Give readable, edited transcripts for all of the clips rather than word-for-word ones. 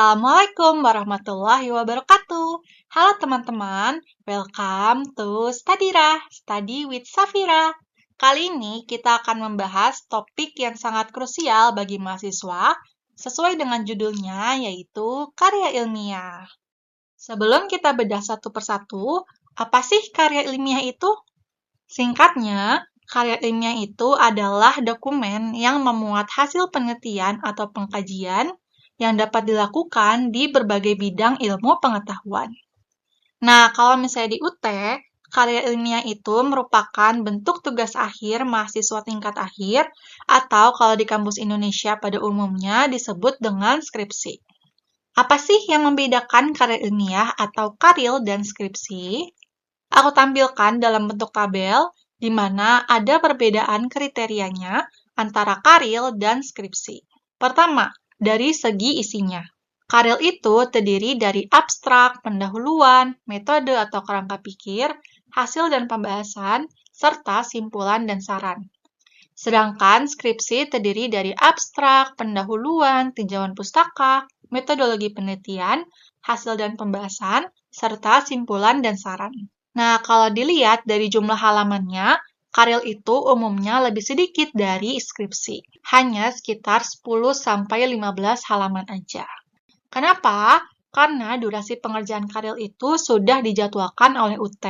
Assalamualaikum warahmatullahi wabarakatuh. Halo teman-teman, welcome to Stadira, Study with Safira. Kali ini kita akan membahas topik yang sangat krusial bagi mahasiswa, sesuai dengan judulnya yaitu karya ilmiah. Sebelum kita bedah satu persatu, apa sih karya ilmiah itu? Singkatnya, karya ilmiah itu adalah dokumen yang memuat hasil penelitian atau pengkajian yang dapat dilakukan di berbagai bidang ilmu pengetahuan. Nah, kalau misalnya di UT, karya ilmiah itu merupakan bentuk tugas akhir mahasiswa tingkat akhir, atau kalau di kampus Indonesia pada umumnya disebut dengan skripsi. Apa sih yang membedakan karya ilmiah atau karil dan skripsi? Aku tampilkan dalam bentuk tabel, di mana ada perbedaan kriterianya antara karil dan skripsi. Pertama, dari segi isinya. Karil itu terdiri dari abstrak, pendahuluan, metode atau kerangka pikir, hasil dan pembahasan, serta simpulan dan saran. Sedangkan skripsi terdiri dari abstrak, pendahuluan, tinjauan pustaka, metodologi penelitian, hasil dan pembahasan, serta simpulan dan saran. Nah, kalau dilihat dari jumlah halamannya, karil itu umumnya lebih sedikit dari skripsi, hanya sekitar 10-15 halaman aja. Kenapa? Karena durasi pengerjaan karil itu sudah dijadwalkan oleh UT.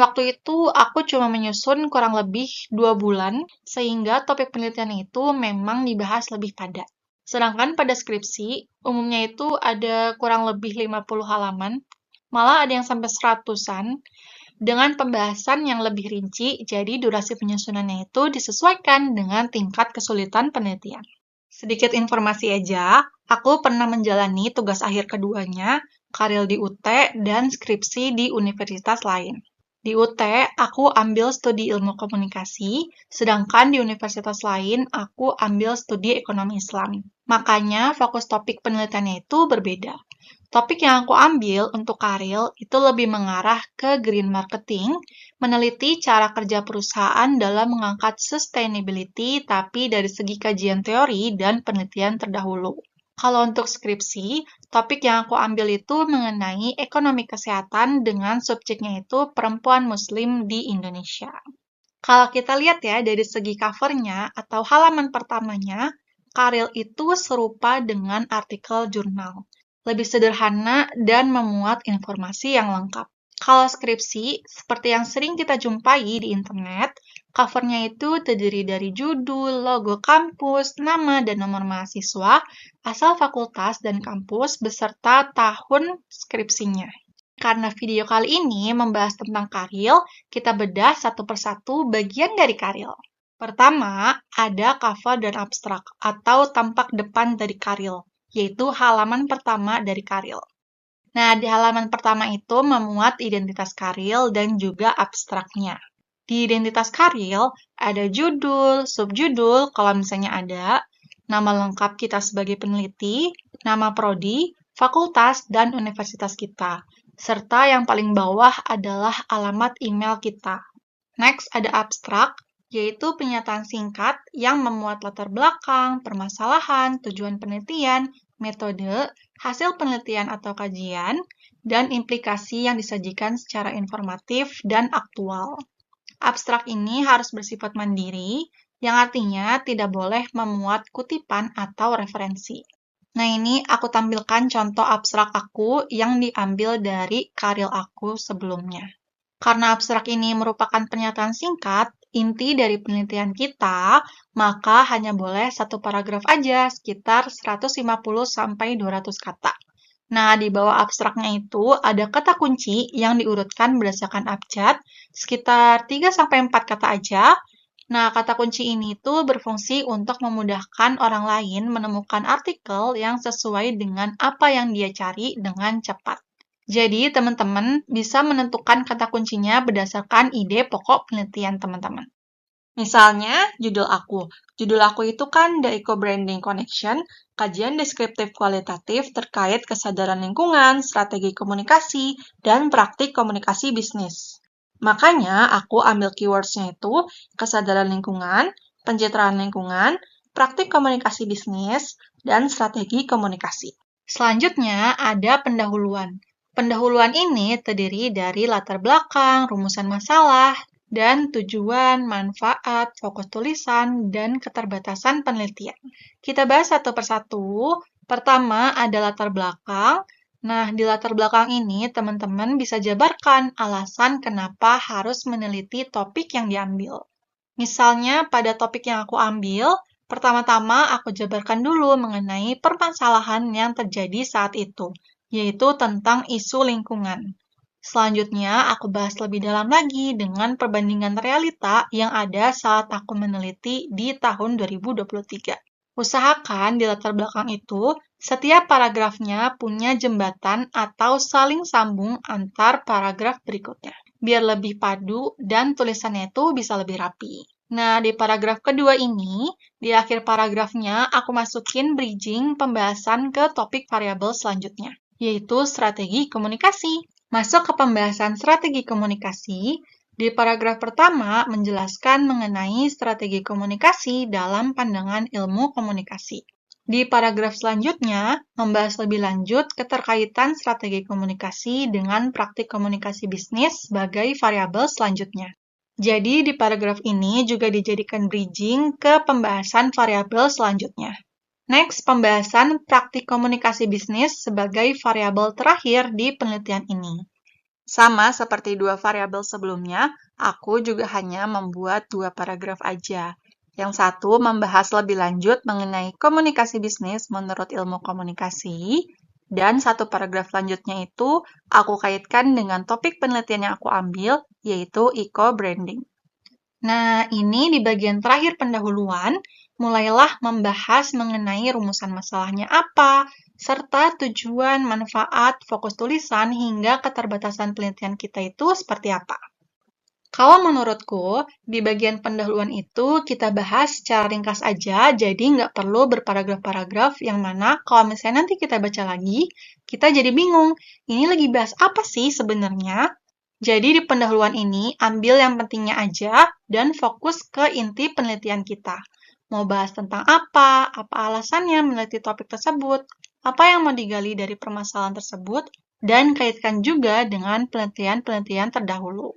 Waktu itu aku cuma menyusun kurang lebih 2 bulan, sehingga topik penelitian itu memang dibahas lebih padat. Sedangkan pada skripsi, umumnya itu ada kurang lebih 50 halaman, malah ada yang sampai 100-an, dengan pembahasan yang lebih rinci, jadi durasi penyusunannya itu disesuaikan dengan tingkat kesulitan penelitian. Sedikit informasi aja, aku pernah menjalani tugas akhir keduanya, karil di UT dan skripsi di universitas lain. Di UT, aku ambil studi ilmu komunikasi, sedangkan di universitas lain, aku ambil studi ekonomi Islam. Makanya, fokus topik penelitiannya itu berbeda. Topik yang aku ambil untuk karil itu lebih mengarah ke green marketing, meneliti cara kerja perusahaan dalam mengangkat sustainability, tapi dari segi kajian teori dan penelitian terdahulu. Kalau untuk skripsi, topik yang aku ambil itu mengenai ekonomi kesehatan dengan subjeknya itu perempuan muslim di Indonesia. Kalau kita lihat ya dari segi covernya atau halaman pertamanya, karil itu serupa dengan artikel jurnal. Lebih sederhana dan memuat informasi yang lengkap. Kalau skripsi, seperti yang sering kita jumpai di internet, covernya itu terdiri dari judul, logo kampus, nama dan nomor mahasiswa, asal fakultas dan kampus, beserta tahun skripsinya. Karena video kali ini membahas tentang karil, kita bedah satu persatu bagian dari karil. Pertama, ada cover dan abstrak, atau tampak depan dari karil, yaitu halaman pertama dari karil. Nah, di halaman pertama itu memuat identitas karil dan juga abstraknya. Di identitas karil, ada judul, subjudul, kalau misalnya ada, nama lengkap kita sebagai peneliti, nama prodi, fakultas, dan universitas kita. Serta yang paling bawah adalah alamat email kita. Next, ada abstrak, yaitu pernyataan singkat yang memuat latar belakang, permasalahan, tujuan penelitian, metode, hasil penelitian atau kajian, dan implikasi yang disajikan secara informatif dan aktual. Abstrak ini harus bersifat mandiri, yang artinya tidak boleh memuat kutipan atau referensi. Nah, ini aku tampilkan contoh abstrak aku yang diambil dari karil aku sebelumnya. Karena abstrak ini merupakan pernyataan singkat, inti dari penelitian kita, maka hanya boleh satu paragraf aja, sekitar 150-200 kata. Nah, di bawah abstraknya itu ada kata kunci yang diurutkan berdasarkan abjad, sekitar 3-4 kata aja. Nah, kata kunci ini tuh berfungsi untuk memudahkan orang lain menemukan artikel yang sesuai dengan apa yang dia cari dengan cepat. Jadi, teman-teman bisa menentukan kata kuncinya berdasarkan ide pokok penelitian teman-teman. Misalnya, judul aku. Judul aku itu kan The Eco-Branding Connection, kajian deskriptif kualitatif terkait kesadaran lingkungan, strategi komunikasi, dan praktik komunikasi bisnis. Makanya, aku ambil keywords-nya itu kesadaran lingkungan, pencitraan lingkungan, praktik komunikasi bisnis, dan strategi komunikasi. Selanjutnya ada pendahuluan. Pendahuluan ini terdiri dari latar belakang, rumusan masalah, dan tujuan, manfaat, fokus tulisan, dan keterbatasan penelitian. Kita bahas satu persatu. Pertama ada latar belakang. Nah, di latar belakang ini teman-teman bisa jabarkan alasan kenapa harus meneliti topik yang diambil. Misalnya pada topik yang aku ambil, pertama-tama aku jabarkan dulu mengenai permasalahan yang terjadi saat itu, yaitu tentang isu lingkungan. Selanjutnya, aku bahas lebih dalam lagi dengan perbandingan realita yang ada saat aku meneliti di tahun 2023. Usahakan di latar belakang itu, setiap paragrafnya punya jembatan atau saling sambung antar paragraf berikutnya, biar lebih padu dan tulisannya itu bisa lebih rapi. Nah, di paragraf kedua ini, di akhir paragrafnya, aku masukin bridging pembahasan ke topik variabel selanjutnya, yaitu strategi komunikasi. Masuk ke pembahasan strategi komunikasi, di paragraf pertama menjelaskan mengenai strategi komunikasi dalam pandangan ilmu komunikasi. Di paragraf selanjutnya, membahas lebih lanjut keterkaitan strategi komunikasi dengan praktik komunikasi bisnis sebagai variabel selanjutnya. Jadi, di paragraf ini juga dijadikan bridging ke pembahasan variabel selanjutnya. Next, pembahasan praktik komunikasi bisnis sebagai variabel terakhir di penelitian ini. Sama seperti dua variabel sebelumnya, aku juga hanya membuat dua paragraf aja. Yang satu membahas lebih lanjut mengenai komunikasi bisnis menurut ilmu komunikasi, dan satu paragraf selanjutnya itu aku kaitkan dengan topik penelitian yang aku ambil, yaitu eco-branding. Nah, ini di bagian terakhir pendahuluan, mulailah membahas mengenai rumusan masalahnya apa, serta tujuan, manfaat, fokus tulisan, hingga keterbatasan penelitian kita itu seperti apa. Kalau menurutku, di bagian pendahuluan itu kita bahas secara ringkas aja, jadi nggak perlu berparagraf-paragraf yang mana kalau misalnya nanti kita baca lagi, kita jadi bingung, ini lagi bahas apa sih sebenarnya? Jadi di pendahuluan ini, ambil yang pentingnya aja dan fokus ke inti penelitian kita. Mau bahas tentang apa alasannya meneliti topik tersebut, apa yang mau digali dari permasalahan tersebut, dan kaitkan juga dengan penelitian-penelitian terdahulu.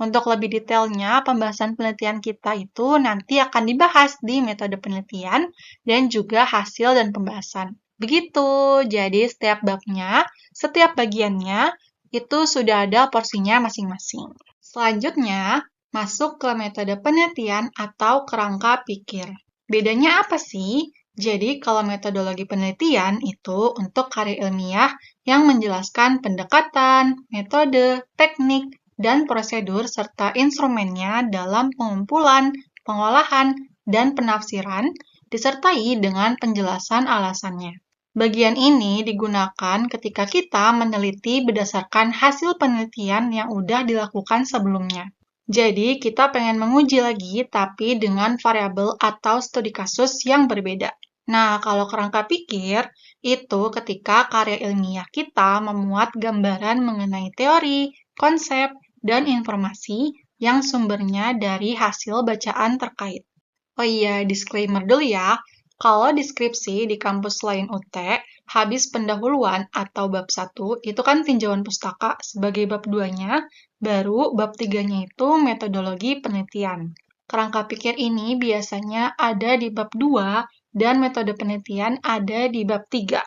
Untuk lebih detailnya, pembahasan penelitian kita itu nanti akan dibahas di metode penelitian dan juga hasil dan pembahasan. Begitu, jadi setiap babnya, setiap bagiannya, itu sudah ada porsinya masing-masing. Selanjutnya, masuk ke metode penelitian atau kerangka pikir. Bedanya apa sih? Jadi, kalau metodologi penelitian itu untuk karya ilmiah yang menjelaskan pendekatan, metode, teknik, dan prosedur serta instrumennya dalam pengumpulan, pengolahan, dan penafsiran, disertai dengan penjelasan alasannya. Bagian ini digunakan ketika kita meneliti berdasarkan hasil penelitian yang udah dilakukan sebelumnya. Jadi, kita pengen menguji lagi, tapi dengan variabel atau studi kasus yang berbeda. Nah, kalau kerangka pikir, itu ketika karya ilmiah kita memuat gambaran mengenai teori, konsep, dan informasi yang sumbernya dari hasil bacaan terkait. Oh iya, disclaimer dulu ya. Kalau deskripsi di kampus lain UT, habis pendahuluan atau bab 1, itu kan tinjauan pustaka sebagai bab 2-nya, baru bab 3-nya itu metodologi penelitian. Kerangka pikir ini biasanya ada di bab 2, dan metode penelitian ada di bab 3.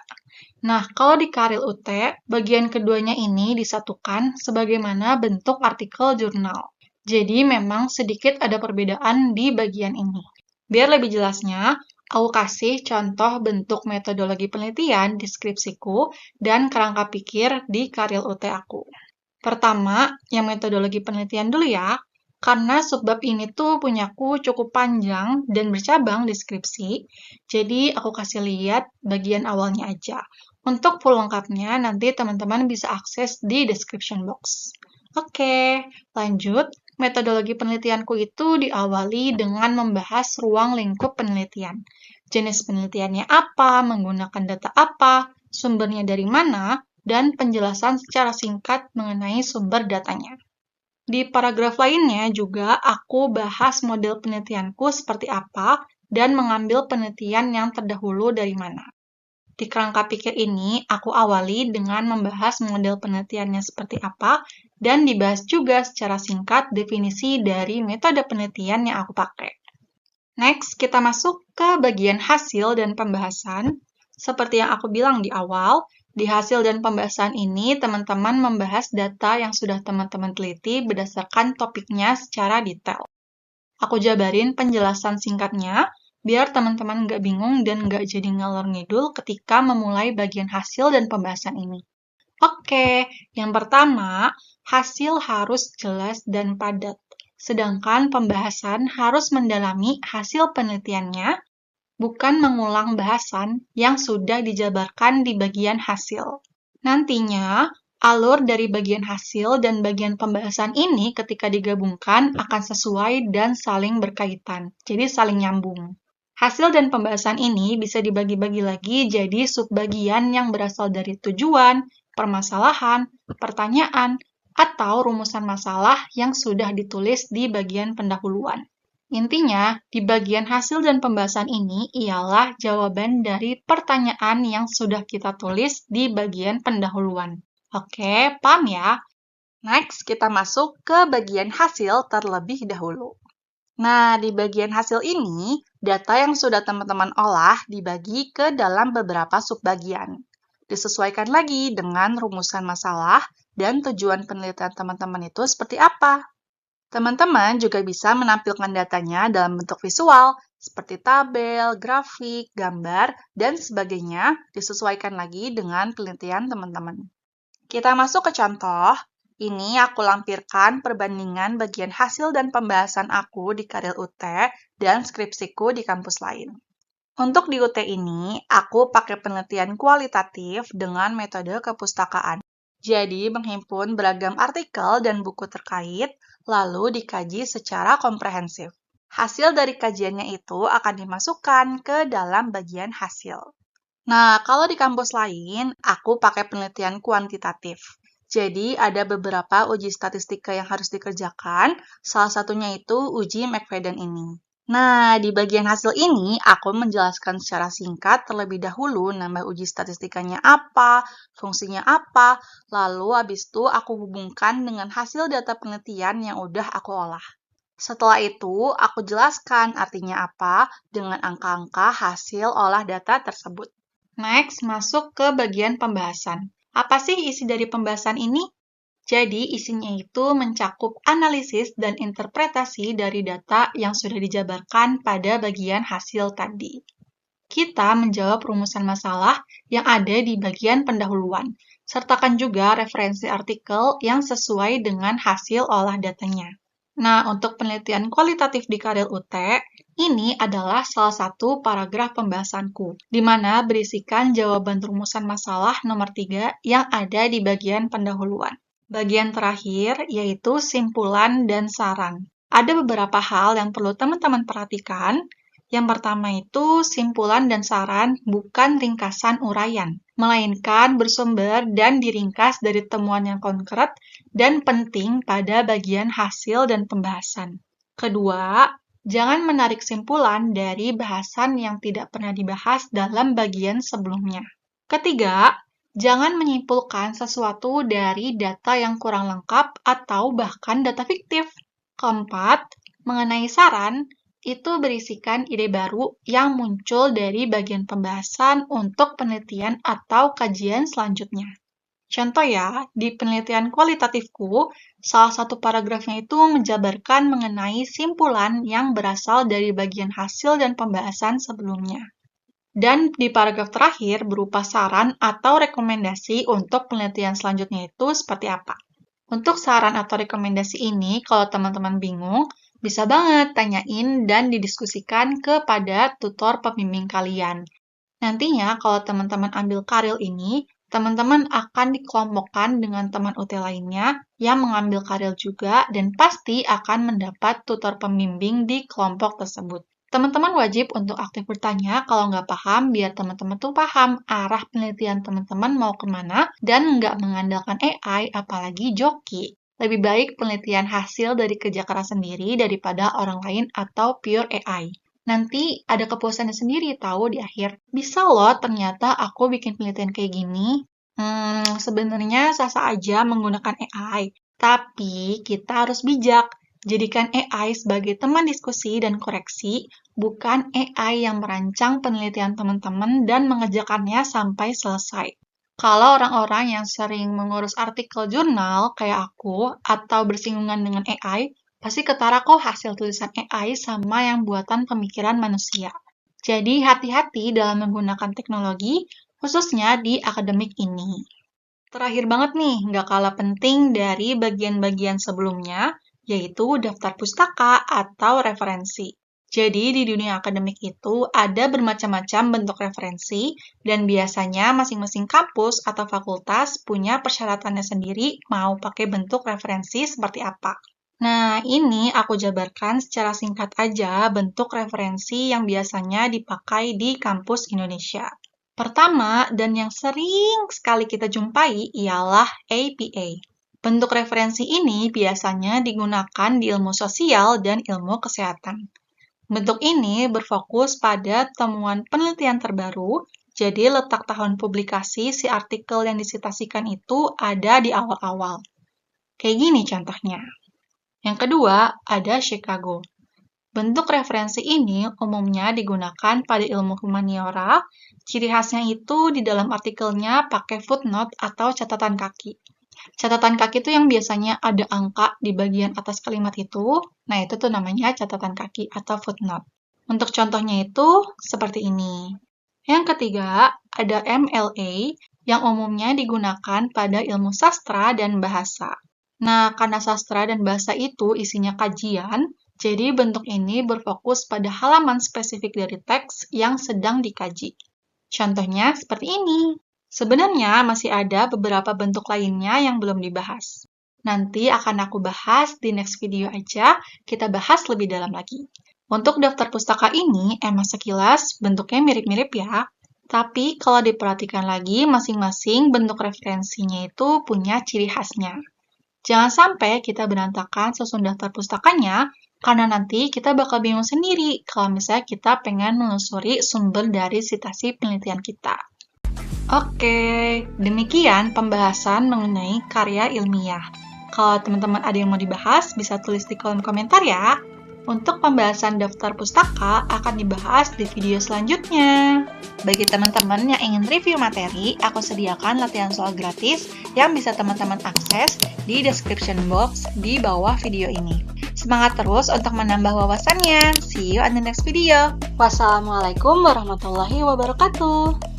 Nah, kalau di Karil UT, bagian keduanya ini disatukan sebagaimana bentuk artikel jurnal. Jadi, memang sedikit ada perbedaan di bagian ini. Biar lebih jelasnya, aku kasih contoh bentuk metodologi penelitian di skripsiku dan kerangka pikir di Karil UT aku. Pertama, yang metodologi penelitian dulu ya. Karena subbab ini tuh punyaku cukup panjang dan bercabang di skripsi, jadi aku kasih lihat bagian awalnya aja. Untuk full lengkapnya, nanti teman-teman bisa akses di description box. Oke, lanjut. Metodologi penelitianku itu diawali dengan membahas ruang lingkup penelitian. Jenis penelitiannya apa, menggunakan data apa, sumbernya dari mana, dan penjelasan secara singkat mengenai sumber datanya. Di paragraf lainnya juga aku bahas model penelitianku seperti apa dan mengambil penelitian yang terdahulu dari mana. Di kerangka pikir ini, aku awali dengan membahas model penelitiannya seperti apa, dan dibahas juga secara singkat definisi dari metode penelitian yang aku pakai. Next, kita masuk ke bagian hasil dan pembahasan. Seperti yang aku bilang di awal, di hasil dan pembahasan ini, teman-teman membahas data yang sudah teman-teman teliti berdasarkan topiknya secara detail. Aku jabarin penjelasan singkatnya, biar teman-teman nggak bingung dan nggak jadi ngalor ngidul ketika memulai bagian hasil dan pembahasan ini. Oke, yang pertama, hasil harus jelas dan padat. Sedangkan pembahasan harus mendalami hasil penelitiannya, bukan mengulang bahasan yang sudah dijabarkan di bagian hasil. Nantinya, alur dari bagian hasil dan bagian pembahasan ini ketika digabungkan akan sesuai dan saling berkaitan, jadi saling nyambung. Hasil dan pembahasan ini bisa dibagi-bagi lagi jadi subbagian yang berasal dari tujuan, permasalahan, pertanyaan, atau rumusan masalah yang sudah ditulis di bagian pendahuluan. Intinya, di bagian hasil dan pembahasan ini ialah jawaban dari pertanyaan yang sudah kita tulis di bagian pendahuluan. Oke, paham ya? Next, kita masuk ke bagian hasil terlebih dahulu. Nah, di bagian hasil ini, data yang sudah teman-teman olah dibagi ke dalam beberapa subbagian. Disesuaikan lagi dengan rumusan masalah dan tujuan penelitian teman-teman itu seperti apa. Teman-teman juga bisa menampilkan datanya dalam bentuk visual, seperti tabel, grafik, gambar, dan sebagainya, disesuaikan lagi dengan penelitian teman-teman. Kita masuk ke contoh. Ini aku lampirkan perbandingan bagian hasil dan pembahasan aku di Karil UT dan skripsiku di kampus lain. Untuk di UT ini, aku pakai penelitian kualitatif dengan metode kepustakaan. Jadi, menghimpun beragam artikel dan buku terkait, lalu dikaji secara komprehensif. Hasil dari kajiannya itu akan dimasukkan ke dalam bagian hasil. Nah, kalau di kampus lain, aku pakai penelitian kuantitatif. Jadi, ada beberapa uji statistika yang harus dikerjakan, salah satunya itu uji McFadden ini. Nah, di bagian hasil ini, aku menjelaskan secara singkat terlebih dahulu nambah uji statistikanya apa, fungsinya apa, lalu habis itu aku hubungkan dengan hasil data penelitian yang udah aku olah. Setelah itu, aku jelaskan artinya apa dengan angka-angka hasil olah data tersebut. Next, masuk ke bagian pembahasan. Apa sih isi dari pembahasan ini? Jadi, isinya itu mencakup analisis dan interpretasi dari data yang sudah dijabarkan pada bagian hasil tadi. Kita menjawab rumusan masalah yang ada di bagian pendahuluan, sertakan juga referensi artikel yang sesuai dengan hasil olah datanya. Nah, untuk penelitian kualitatif di Karil UT, ini adalah salah satu paragraf pembahasanku, di mana berisikan jawaban rumusan masalah nomor 3 yang ada di bagian pendahuluan. Bagian terakhir yaitu simpulan dan saran. Ada beberapa hal yang perlu teman-teman perhatikan. Yang pertama itu simpulan dan saran bukan ringkasan uraian, melainkan bersumber dan diringkas dari temuan yang konkret dan penting pada bagian hasil dan pembahasan. Kedua, jangan menarik simpulan dari bahasan yang tidak pernah dibahas dalam bagian sebelumnya. Ketiga, jangan menyimpulkan sesuatu dari data yang kurang lengkap atau bahkan data fiktif. Keempat, mengenai saran, itu berisikan ide baru yang muncul dari bagian pembahasan untuk penelitian atau kajian selanjutnya. Contoh ya, di penelitian kualitatifku, salah satu paragrafnya itu menjabarkan mengenai simpulan yang berasal dari bagian hasil dan pembahasan sebelumnya. Dan di paragraf terakhir berupa saran atau rekomendasi untuk penelitian selanjutnya itu seperti apa. Untuk saran atau rekomendasi ini, kalau teman-teman bingung, bisa banget tanyain dan didiskusikan kepada tutor pembimbing kalian. Nantinya, kalau teman-teman ambil Karil ini, teman-teman akan dikelompokkan dengan teman UT lainnya yang mengambil Karil juga dan pasti akan mendapat tutor pembimbing di kelompok tersebut. Teman-teman wajib untuk aktif bertanya kalau nggak paham, biar teman-teman tuh paham arah penelitian teman-teman mau kemana dan nggak mengandalkan AI, apalagi joki. Lebih baik penelitian hasil dari kerja keras sendiri daripada orang lain atau pure AI. Nanti ada kepuasannya sendiri tahu di akhir. Bisa loh ternyata aku bikin penelitian kayak gini. Sebenarnya sah-sah aja menggunakan AI, tapi kita harus bijak. Jadikan AI sebagai teman diskusi dan koreksi, bukan AI yang merancang penelitian teman-teman dan mengerjakannya sampai selesai. Kalau orang-orang yang sering mengurus artikel jurnal kayak aku atau bersinggungan dengan AI, pasti ketara kok hasil tulisan AI sama yang buatan pemikiran manusia. Jadi hati-hati dalam menggunakan teknologi, khususnya di akademik ini. Terakhir banget nih, nggak kalah penting dari bagian-bagian sebelumnya, yaitu daftar pustaka atau referensi. Jadi di dunia akademik itu ada bermacam-macam bentuk referensi, dan biasanya masing-masing kampus atau fakultas punya persyaratannya sendiri mau pakai bentuk referensi seperti apa. Nah, ini aku jabarkan secara singkat aja bentuk referensi yang biasanya dipakai di kampus Indonesia. Pertama, dan yang sering sekali kita jumpai, ialah APA. Bentuk referensi ini biasanya digunakan di ilmu sosial dan ilmu kesehatan. Bentuk ini berfokus pada temuan penelitian terbaru, jadi letak tahun publikasi si artikel yang disitasikan itu ada di awal-awal. Kayak gini contohnya. Yang kedua, ada Chicago. Bentuk referensi ini umumnya digunakan pada ilmu humaniora. Ciri khasnya itu di dalam artikelnya pakai footnote atau catatan kaki. Catatan kaki itu yang biasanya ada angka di bagian atas kalimat itu. Nah, itu tuh namanya catatan kaki atau footnote. Untuk contohnya itu seperti ini. Yang ketiga, ada MLA yang umumnya digunakan pada ilmu sastra dan bahasa. Nah, karena sastra dan bahasa itu isinya kajian, jadi bentuk ini berfokus pada halaman spesifik dari teks yang sedang dikaji. Contohnya seperti ini. Sebenarnya masih ada beberapa bentuk lainnya yang belum dibahas. Nanti akan aku bahas di next video aja, kita bahas lebih dalam lagi. Untuk daftar pustaka ini emang sekilas bentuknya mirip-mirip ya, tapi kalau diperhatikan lagi masing-masing bentuk referensinya itu punya ciri khasnya. Jangan sampai kita berantakan susun daftar pustakanya, karena nanti kita bakal bingung sendiri kalau misalnya kita pengen menelusuri sumber dari citasi penelitian kita. Oke, demikian pembahasan mengenai karya ilmiah. Kalau teman-teman ada yang mau dibahas, bisa tulis di kolom komentar ya. Untuk pembahasan daftar pustaka akan dibahas di video selanjutnya. Bagi teman-teman yang ingin review materi, aku sediakan latihan soal gratis yang bisa teman-teman akses di description box di bawah video ini. Semangat terus untuk menambah wawasannya. See you on the next video. Wassalamualaikum warahmatullahi wabarakatuh.